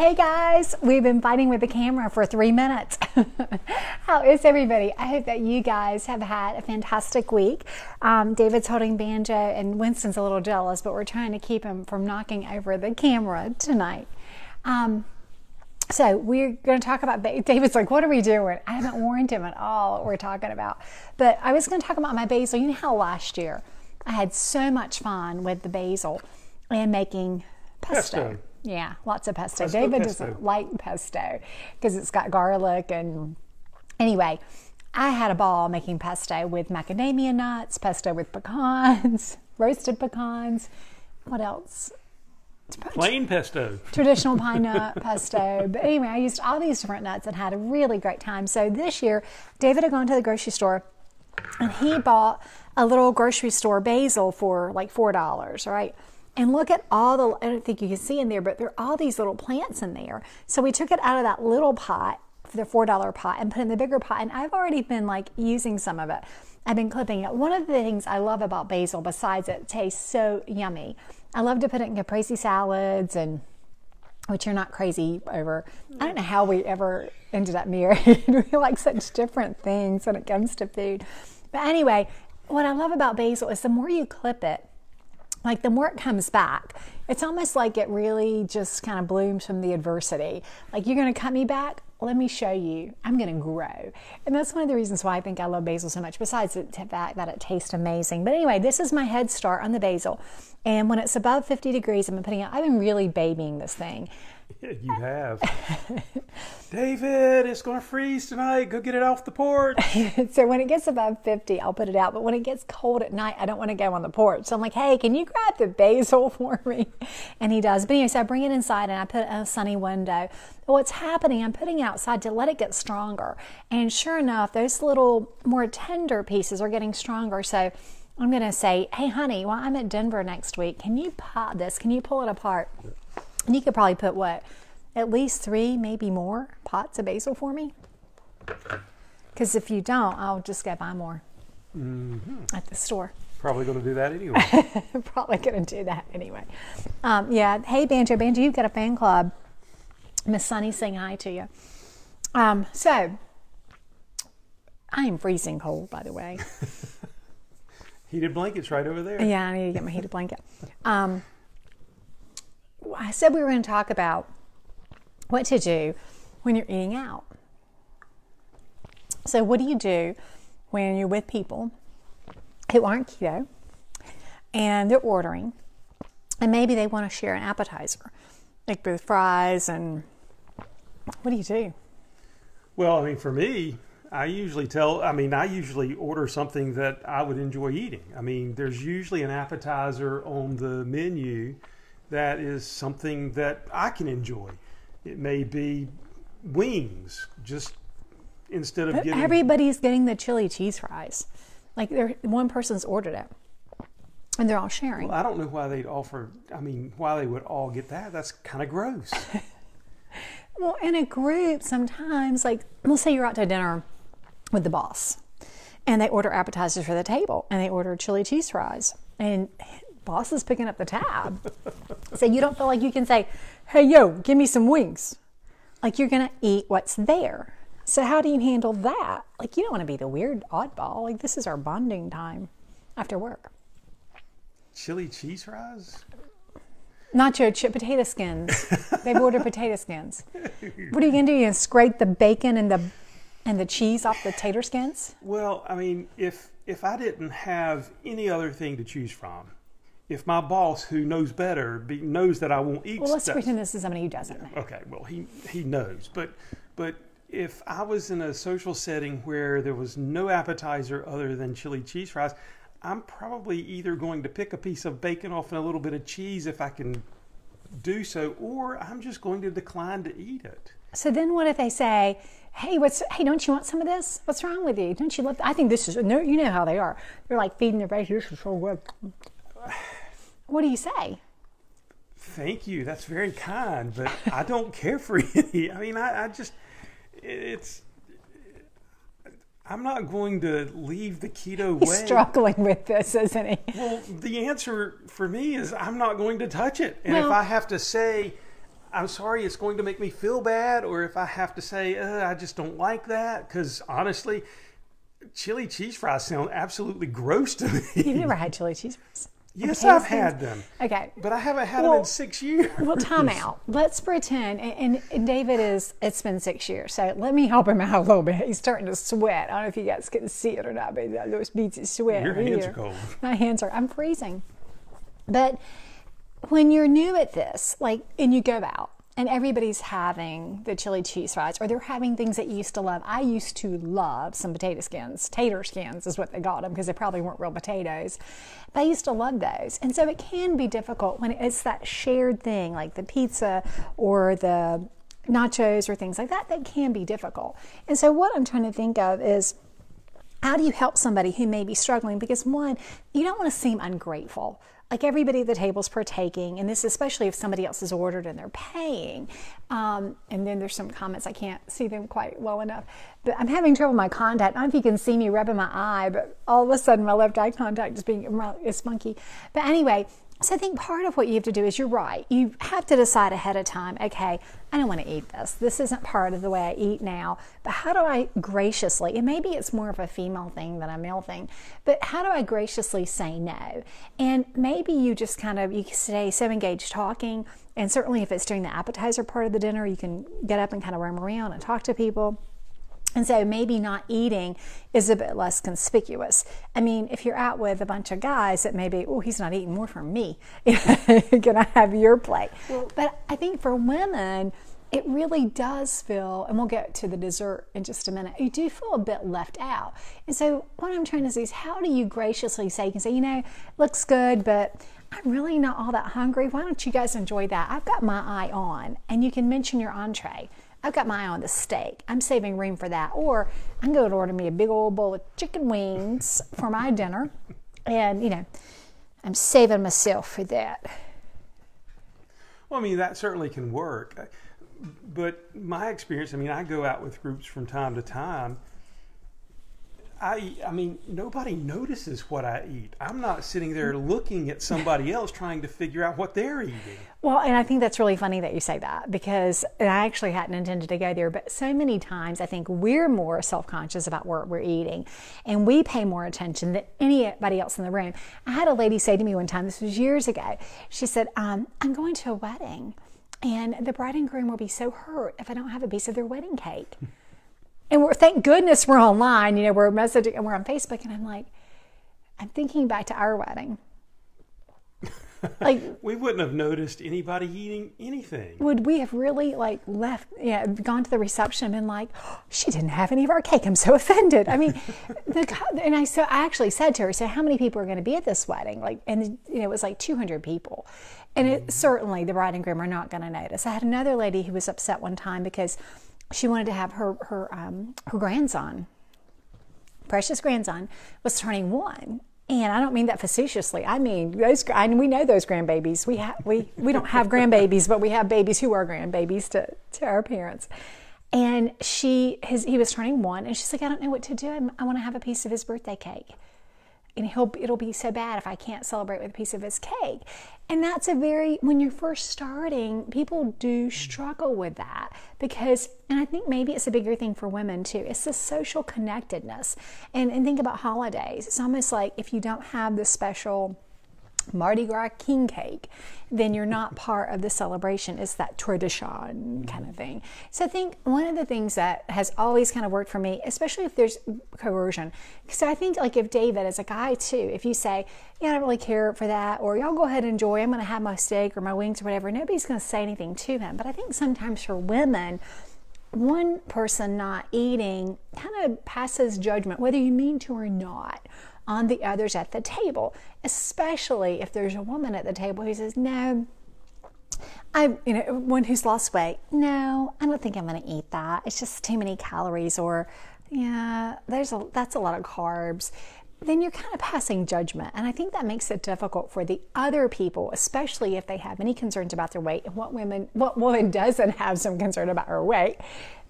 Hey guys, we've been fighting with the camera for 3 minutes. How is everybody? I hope that you guys have had a fantastic week. David's holding banjo and Winston's a little jealous, but we're trying to keep him from knocking over the camera tonight. So we're going to talk about, David's like, what are we doing? I haven't warned him at all what we're talking about. But I was going to talk about my basil. You know how last year I had so much fun with the basil and making pesto. Yeah, lots of pesto. David doesn't like pesto because it's got garlic. And anyway, I had a ball making pesto with macadamia nuts, pesto with pecans, roasted pecans. What else? Plain pesto. Traditional pine nut pesto. But anyway, I used all these different nuts and had a really great time. So this year, David had gone to the grocery store and he bought a little grocery store basil for like $4, right? And look at all the, I don't think you can see in there, but there are all these little plants in there. So we took it out of that little pot, the $4 pot, and put it in the bigger pot. And I've already been like using some of it. I've been clipping it. One of the things I love about basil, besides it tastes so yummy, I love to put it in caprese salads, and which you're not crazy over. I don't know how we ever ended up married. We like such different things when it comes to food. But anyway, what I love about basil is the more you clip it, like the more it comes back. It's almost like it really just kind of blooms from the adversity. Like, you're going to cut me back? Let me show you. I'm going to grow. And that's one of the reasons why I think I love basil so much, besides the fact that it tastes amazing. But anyway, this is my head start on the basil. And when it's above 50 degrees, I've been really babying this thing. Yeah, you have. David, it's going to freeze tonight. Go get it off the porch. So when it gets above 50, I'll put it out. But when it gets cold at night, I don't want to go on the porch. So I'm like, hey, can you grab the basil for me? And he does. But anyway, so I bring it inside and I put it in a sunny window. But what's happening, I'm putting it outside to let it get stronger. And sure enough, those little more tender pieces are getting stronger. So I'm going to say, hey, honey, while I'm at Denver next week, can you pot this? Can you pull it apart? And you could probably put, what, at least 3, maybe more pots of basil for me? Because if you don't, I'll just go buy more at the store. Probably going to do that anyway. Probably going to do that anyway. Yeah. Hey, Banjo, you've got a fan club. Miss Sunny's saying hi to you. So, I am freezing cold, by the way. Heated blankets right over there. Yeah, I need to get my heated blanket. I said we were going to talk about what to do when you're eating out. So what do you do when you're with people who aren't keto and they're ordering and maybe they want to share an appetizer, like with fries, and what do you do? Well, I mean, for me, I usually order something that I would enjoy eating. I mean, there's usually an appetizer on the menu that is something that I can enjoy. It may be wings, just instead of getting... Everybody's getting the chili cheese fries. Like, one person's ordered it, and they're all sharing. Well, I don't know why why they would all get that. That's kind of gross. Well, in a group, sometimes, like, let's say you're out to dinner with the boss, and they order appetizers for the table, and they order chili cheese fries, and boss is picking up the tab. So you don't feel like you can say, hey, yo, give me some wings. Like, you're going to eat what's there. So how do you handle that? Like, you don't want to be the weird oddball. Like, this is our bonding time after work. Chili cheese fries? Nacho chip potato skins. They've ordered potato skins. What are you going to do? You're going to scrape the bacon and the cheese off the tater skins? Well, I mean, if I didn't have any other thing to choose from, if my boss, who knows better, knows that I won't eat... Well, let's pretend this is somebody who doesn't know. Okay, well, he knows. But if I was in a social setting where there was no appetizer other than chili cheese fries, I'm probably either going to pick a piece of bacon off and a little bit of cheese if I can do so, or I'm just going to decline to eat it. So then what if they say, hey, don't you want some of this? What's wrong with you? Don't you love... I think this is... No, you know how they are. They're like feeding their face. This is so good. What do you say? Thank you. That's very kind, but I don't care for any. I mean, I'm not going to leave the keto way. He's struggling with this, isn't he? Well, the answer for me is I'm not going to touch it. And if I have to say, I'm sorry, it's going to make me feel bad, or if I have to say, I just don't like that, because honestly, chili cheese fries sound absolutely gross to me. You've never had chili cheese fries? Yes, I've had them. Okay. But I haven't had them in 6 years. Well, time out. Let's pretend, and David it's been 6 years, so let me help him out a little bit. He's starting to sweat. I don't know if you guys can see it or not, but those beads of sweat. Your hands are cold. My hands are, I'm freezing. But when you're new at this, and you go out, and everybody's having the chili cheese fries, or they're having things that you used to love. I used to love some potato skins. Tater skins is what they got them, because they probably weren't real potatoes. But I used to love those. And so it can be difficult when it's that shared thing, like the pizza or the nachos or things like that, that can be difficult. And so what I'm trying to think of is, how do you help somebody who may be struggling? Because one, you don't want to seem ungrateful. Like everybody at the table's partaking, and this especially if somebody else has ordered and they're paying. And then there's some comments, I can't see them quite well enough. But I'm having trouble with my contact. I don't know if you can see me rubbing my eye, but all of a sudden my left eye contact is funky. But anyway, so I think part of what you have to do is, you're right. You have to decide ahead of time, okay, I don't want to eat this. This isn't part of the way I eat now. But how do I graciously, and maybe it's more of a female thing than a male thing, but how do I graciously say no? And maybe you just you stay so engaged talking, and certainly if it's during the appetizer part of the dinner, you can get up and kind of roam around and talk to people. And so maybe not eating is a bit less conspicuous. I mean, if you're out with a bunch of guys, that maybe, oh, he's not eating more from me. Can I have your plate? But I think for women, it really does feel, and we'll get to the dessert in just a minute, you do feel a bit left out. And so what I'm trying to say is, how do you graciously say, you can say, looks good, but I'm really not all that hungry. Why don't you guys enjoy that? I've got my eye on, and you can mention your entree. I've got my eye on the steak. I'm saving room for that. Or I'm going to order me a big old bowl of chicken wings for my dinner. And, I'm saving myself for that. Well, I mean, that certainly can work. But my experience, I go out with groups from time to time. I mean, nobody notices what I eat. I'm not sitting there looking at somebody else trying to figure out what they're eating. Well, and I think that's really funny that you say that, because I actually hadn't intended to go there, but so many times I think we're more self-conscious about what we're eating, and we pay more attention than anybody else in the room. I had a lady say to me one time, this was years ago, she said, I'm going to a wedding, and the bride and groom will be so hurt if I don't have a piece of their wedding cake. And thank goodness we're online, we're messaging and we're on Facebook. And I'm thinking back to our wedding. We wouldn't have noticed anybody eating anything. Would we have really left, gone to the reception and been like, oh, she didn't have any of our cake. I'm so offended. I mean, I actually said to her, so how many people are going to be at this wedding? And it was 200 people. And certainly the bride and groom are not going to notice. I had another lady who was upset one time because she wanted to have her grandson, precious grandson, was turning 1. And I don't mean that facetiously. I mean, we know those grandbabies. We don't have grandbabies, but we have babies who are grandbabies to our parents. And he was turning 1, and she's like, I don't know what to do. I want to have a piece of his birthday cake. And it'll be so bad if I can't celebrate with a piece of his cake. And that's when you're first starting, people do struggle with that and I think maybe it's a bigger thing for women too. It's the social connectedness. And think about holidays. It's almost like if you don't have the special Mardi Gras king cake, then you're not part of the celebration. It's that tradition kind of thing. So I think one of the things that has always kind of worked for me, especially if there's coercion, so I think if David, as a guy too, if you say, I don't really care for that, or y'all go ahead and enjoy, I'm going to have my steak or my wings or whatever, nobody's going to say anything to him. But I think sometimes for women, one person not eating kind of passes judgment, whether you mean to or not, on the others at the table, especially if there's a woman at the table who says, no, one who's lost weight, no, I don't think I'm going to eat that. It's just too many calories, or that's a lot of carbs. Then you're kind of passing judgment. And I think that makes it difficult for the other people, especially if they have any concerns about their weight. And what woman doesn't have some concern about her weight?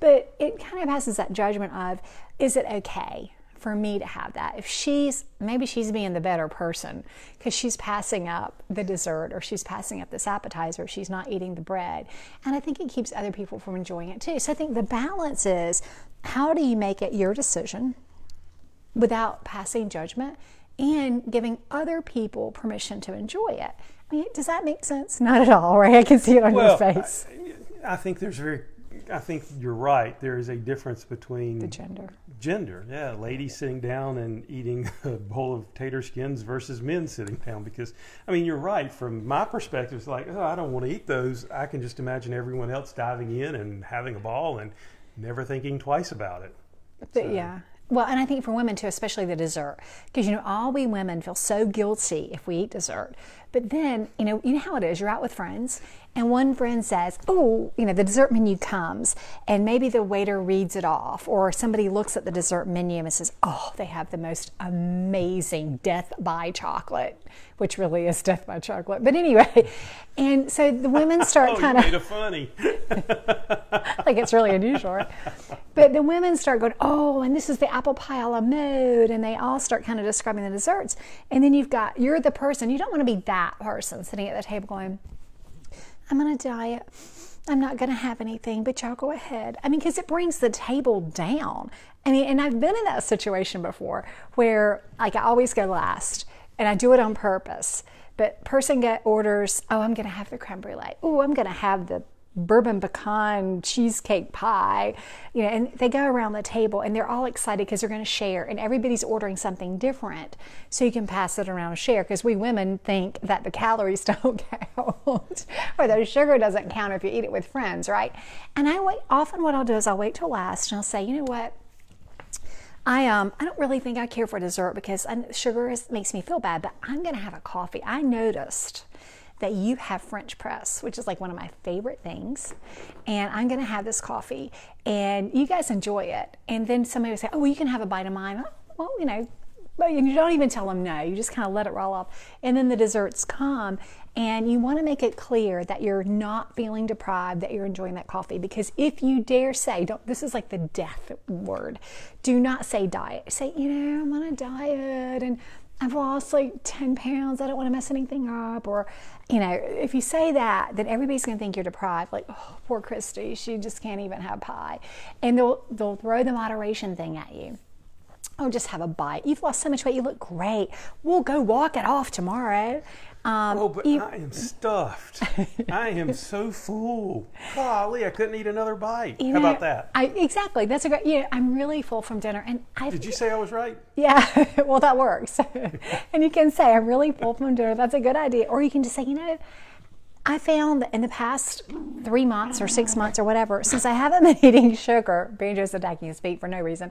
But it kind of passes that judgment of, is it okay for me to have that. If maybe she's being the better person because she's passing up the dessert, or she's passing up this appetizer, she's not eating the bread. And I think it keeps other people from enjoying it too. So I think the balance is, how do you make it your decision without passing judgment and giving other people permission to enjoy it? I mean, does that make sense? Not at all, right? I can see it on your face. I think I think you're right. There is a difference between the gender. Yeah, ladies sitting down and eating a bowl of tater skins versus men sitting down. Because, I mean, you're right. From my perspective, it's like, oh, I don't want to eat those. I can just imagine everyone else diving in and having a ball and never thinking twice about it. So. Yeah. Well, and I think for women too, especially the dessert, because all we women feel so guilty if we eat dessert. But then, you know how it is. You're out with friends, and one friend says, "Oh, the dessert menu comes," and maybe the waiter reads it off, or somebody looks at the dessert menu and says, "Oh, they have the most amazing death by chocolate," which really is death by chocolate. But anyway, and so the women start kind of made it funny. Like it's really unusual, right? But the women start going, "Oh, and this is the apple pie a la mode," and they all start kind of describing the desserts. And then you're the person, you don't want to be that person sitting at the table going, "I'm on a diet, I'm not going to have anything, but y'all go ahead." I mean, because it brings the table down. I mean, and I've been in that situation before where, like, I always go last, and I do it on purpose. But person orders, "Oh, I'm going to have the creme brulee. Oh, I'm going to have the bourbon pecan cheesecake pie," and they go around the table and they're all excited because they're going to share, and everybody's ordering something different so you can pass it around and share, because we women think that the calories don't count or the sugar doesn't count if you eat it with friends, right? And often what I'll do is I'll wait till last and I'll say, "You know what? I don't really think I care for dessert because sugar makes me feel bad, but I'm going to have a coffee. I noticed that you have French press, which is like one of my favorite things, and I'm going to have this coffee, and you guys enjoy it." And then somebody would say, "Oh, well, you can have a bite of mine." Well, but you don't even tell them no. You just kind of let it roll off. And then the desserts come, and you want to make it clear that you're not feeling deprived, that you're enjoying that coffee. Because if you dare say, this is like the death word, do not say diet. Say, "I'm on a diet, and I've lost like 10 pounds. I don't want to mess anything up." Or, if you say that, then everybody's going to think you're deprived. Like, "Oh, poor Kristie, she just can't even have pie." And they'll throw the moderation thing at you. "Oh, just have a bite. You've lost so much weight. You look great. We'll go walk it off tomorrow." I am stuffed. I am so full. Golly, I couldn't eat another bite. How about that? Exactly. That's a great. I'm really full from dinner, and Did you say I was right? Yeah. Well, that works. And you can say, "I'm really full from dinner." That's a good idea. Or you can just say, "I found that in the past 3 months or 6 months or whatever, since I haven't been eating sugar," Banjo's attacking his feet for no reason.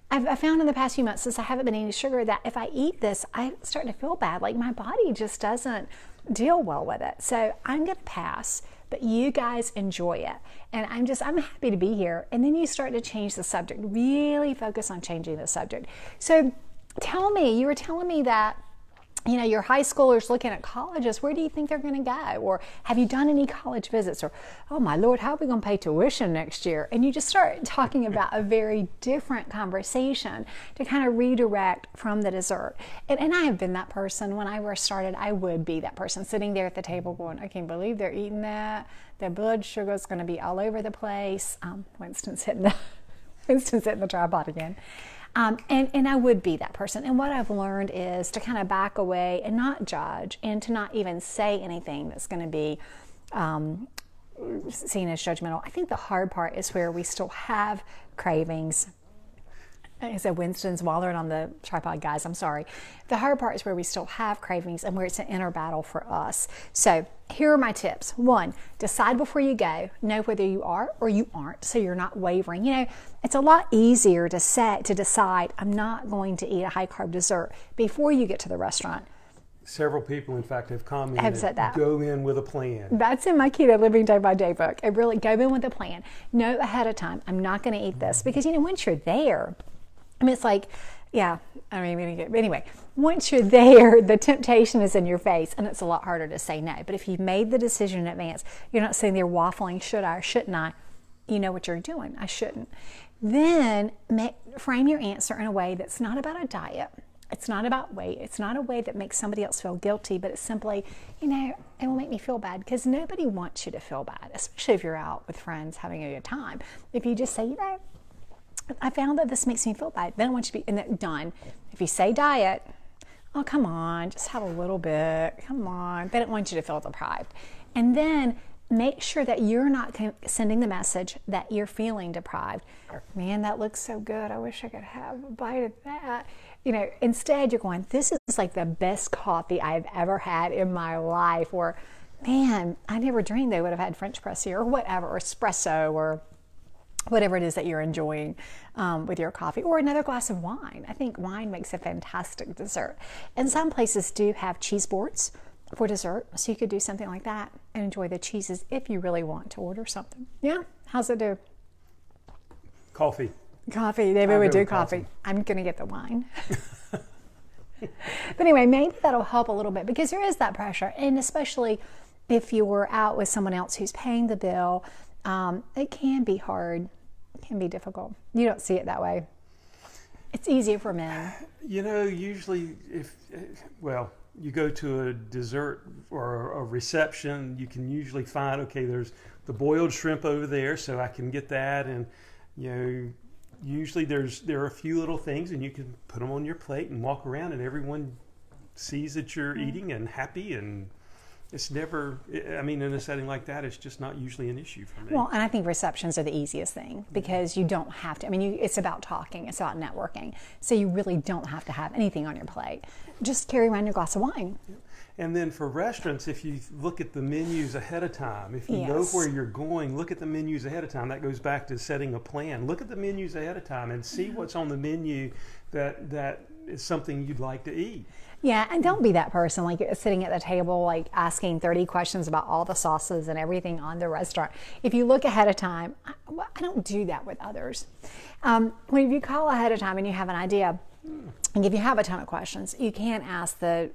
I found in the past few months, since I haven't been eating sugar, that if I eat this, I'm starting to feel bad. Like my body just doesn't deal well with it. So I'm going to pass, but you guys enjoy it. And I'm happy to be here. And then you start to change the subject, really focus on changing the subject. So you were telling me that, your high schoolers looking at colleges, where do you think they're going to go? Or have you done any college visits? Or, "Oh my Lord, how are we going to pay tuition next year?" And you just start talking about a very different conversation to kind of redirect from the dessert. And I have been that person. When I first started, I would be that person sitting there at the table going, "I can't believe they're eating that. Their blood sugar is going to be all over the place." Winston's hitting the tripod again. And I would be that person. And what I've learned is to kind of back away and not judge, and to not even say anything that's going to be seen as judgmental. I think the hard part is where we still have cravings. I said Winston's wallowing on the tripod, guys. I'm sorry. The hard part is where we still have cravings and where it's an inner battle for us. So here are my tips. 1, decide before you go. Know whether you are or you aren't, so you're not wavering. It's a lot easier to decide, "I'm not going to eat a high-carb dessert," before you get to the restaurant. Several people, in fact, have commented, have said that. Go in with a plan. That's in my Keto Living Day by Day book. I really go in with a plan. Know ahead of time, "I'm not going to eat this," because, once you're there, it's like, anyway, once you're there, the temptation is in your face, and it's a lot harder to say no. But if you've made the decision in advance, you're not sitting there waffling, "Should I or shouldn't I?" You know what you're doing. "I shouldn't." Then frame your answer in a way that's not about a diet. It's not about weight. It's not a way that makes somebody else feel guilty, but it's simply, you know, it will make me feel bad, because nobody wants you to feel bad, especially if you're out with friends having a good time. If you just say, you know, I found that this makes me feel bad, then I want you to be, and then done. If you say diet, oh, come on, just have a little bit, come on. They don't want you to feel deprived. And then make sure that you're not sending the message that you're feeling deprived. Man, that looks so good. I wish I could have a bite of that. You know, instead you're going, this is like the best coffee I've ever had in my life. Or, man, I never dreamed they would have had French press here, or whatever, or espresso, or whatever it is that you're enjoying with your coffee, or another glass of wine. I think wine makes a fantastic dessert. And some places do have cheese boards for dessert, so you could do something like that and enjoy the cheeses if you really want to order something. Yeah, how's it do? Coffee. Coffee. David would do coffee. I'm going to get the wine. But anyway, maybe that'll help a little bit, because there is that pressure, and especially if you're out with someone else who's paying the bill, it can be hard. It can be difficult. You don't see it that way. It's easier for men. You know, usually well, you go to a dessert or a reception, you can usually find, okay, there's the boiled shrimp over there, so I can get that. And, you know, usually there are a few little things, and you can put them on your plate and walk around, and everyone sees that you're eating and happy. And it's never, I mean, in a setting like that, it's just not usually an issue for me. Well, and I think receptions are the easiest thing, because you don't have to, I mean, it's about talking, it's about networking. So you really don't have to have anything on your plate. Just carry around your glass of wine. And then for restaurants, if you look at the menus ahead of time, if you know where you're going, look at the menus ahead of time. That goes back to setting a plan. Look at the menus ahead of time and see what's on the menu that is something you'd like to eat. Yeah, and don't be that person like sitting at the table like asking 30 questions about all the sauces and everything on the restaurant. If you look ahead of time, I don't do that with others. When you call ahead of time and you have an idea, and if you have a ton of questions, you can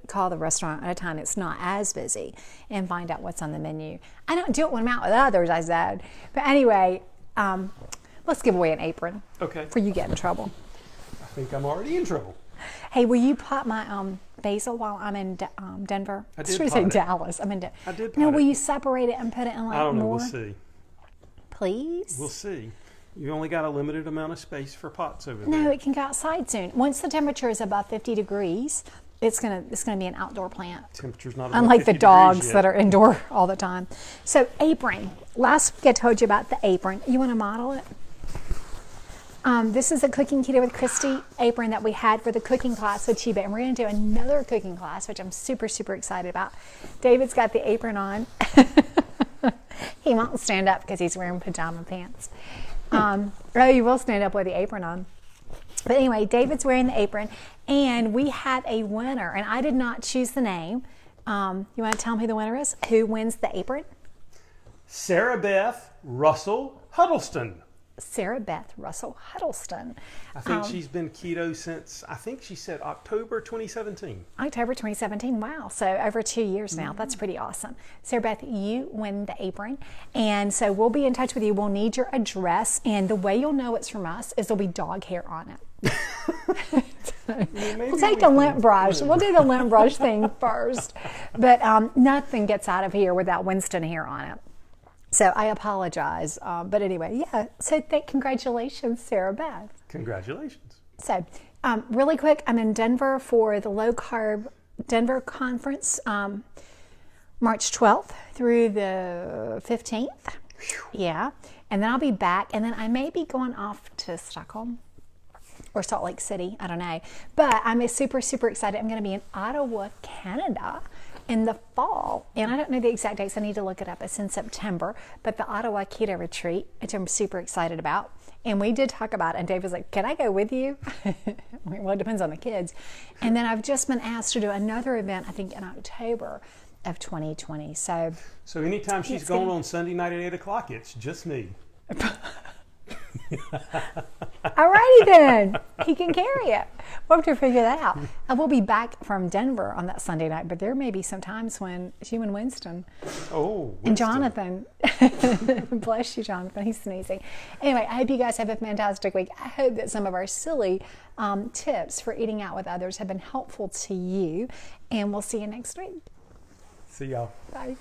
call the restaurant at a time that's not as busy and find out what's on the menu. I don't do it when I'm out with others, I said. But anyway, let's give away an apron. Okay. For you get in trouble. I think I'm already in trouble. Hey, will you pot my basil while I'm in Denver? I did pot say Dallas. I'm in Denver. I did pot Now, it. will you separate it and put it in like more? I don't know. We'll see. Please? We'll see. You only got a limited amount of space for pots over there. No, it can go outside soon. Once the temperature is above 50 degrees, it's gonna be an outdoor plant. Temperature's not above Unlike 50 the dogs degrees yet. that are indoor all the time. So apron. Last week I told you about the apron. You want to model it? This is a Cooking Keto with Kristie apron that we had for the cooking class with Chiba, and we're going to do another cooking class, which I'm super, super excited about. David's got the apron on. He won't stand up because he's wearing pajama pants. You will stand up with the apron on. But anyway, David's wearing the apron, and we have a winner, and I did not choose the name. You want to tell me who the winner is? Who wins the apron? Sarah Beth Russell Huddleston. Sarah Beth Russell Huddleston. I think she's been keto since, I think she said October 2017. October 2017. Wow. So over 2 years now. That's pretty awesome. Sarah Beth, you win the apron. And so we'll be in touch with you. We'll need your address. And the way you'll know it's from us is there'll be dog hair on it. We'll take the lint brush. We'll do the lint brush thing first. But nothing gets out of here without Winston hair on it. So I apologize. But anyway, yeah. So congratulations, Sarah Beth. Congratulations. So really quick, I'm in Denver for the Low Carb Denver Conference, March 12th through the 15th. Yeah. And then I'll be back. And then I may be going off to Stockholm or Salt Lake City. I don't know. But I'm super, super excited. I'm going to be in Ottawa, Canada in the fall, and I don't know the exact dates. I need to look it up. It's in September, but the Ottawa Keto Retreat, which I'm super excited about. And we did talk about it, and Dave was like, can I go with you? Well, it depends on the kids. And then I've just been asked to do another event, I think in October of 2020. So anytime she's going on Sunday night at 8 o'clock, it's just me. Alrighty then. He can carry it. We'll have to figure that out. And we'll be back from Denver on that Sunday night, but there may be some times when you and Winston. Oh, Winston. And Jonathan. Bless you, Jonathan. He's sneezing. Anyway, I hope you guys have a fantastic week. I hope that some of our silly tips for eating out with others have been helpful to you. And we'll see you next week. See y'all. Bye.